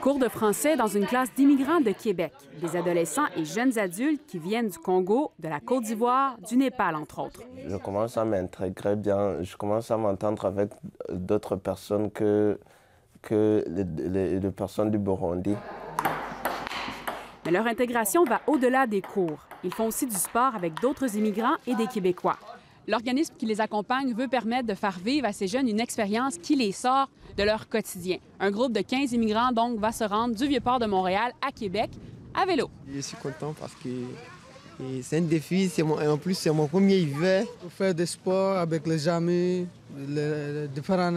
Cours de français dans une classe d'immigrants de Québec. Des adolescents et jeunes adultes qui viennent du Congo, de la Côte d'Ivoire, du Népal, entre autres. Je commence à m'intégrer bien. Je commence à m'entendre avec d'autres personnes que les personnes du Burundi. Mais leur intégration va au-delà des cours. Ils font aussi du sport avec d'autres immigrants et des Québécois. L'organisme qui les accompagne veut permettre de faire vivre à ces jeunes une expérience qui les sort de leur quotidien. Un groupe de 15 immigrants, donc, va se rendre du Vieux-Port de Montréal à Québec à vélo. Je suis content parce que c'est un défi. En plus, c'est mon premier hiver. Pour faire des sports avec les amis, les différentes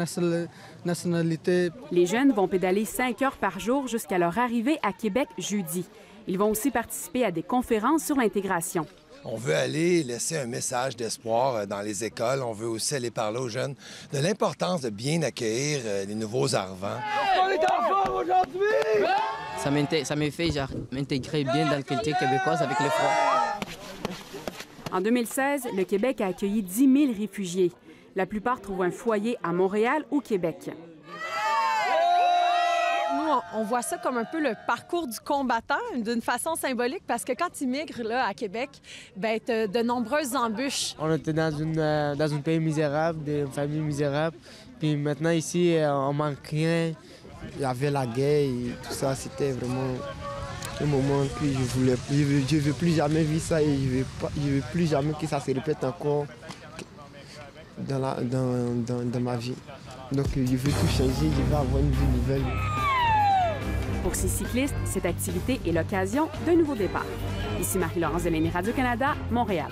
nationalités. Les jeunes vont pédaler 5 heures par jour jusqu'à leur arrivée à Québec jeudi. Ils vont aussi participer à des conférences sur l'intégration. On veut aller laisser un message d'espoir dans les écoles. On veut aussi aller parler aux jeunes de l'importance de bien accueillir les nouveaux arrivants. On est en forme aujourd'hui! Ça me fait m'intégrer bien dans la culture québécoise avec les froid. En 2016, le Québec a accueilli 10 000 réfugiés. La plupart trouvent un foyer à Montréal ou Québec. Nous, on voit ça comme un peu le parcours du combattant, d'une façon symbolique, parce que quand tu migres là, à Québec, ben, tu as de nombreuses embûches. On était dans un pays misérable, une famille misérable. Puis maintenant, ici, on manque rien. Il y avait la guerre et tout ça. C'était vraiment un moment que je veux plus jamais vivre ça et je veux plus jamais que ça se répète encore dans ma vie. Donc, je veux tout changer, je veux avoir une vie nouvelle. Pour ces cyclistes, cette activité est l'occasion d'un nouveau départ. Ici Marie-Laurence Delaney, Radio-Canada, Montréal.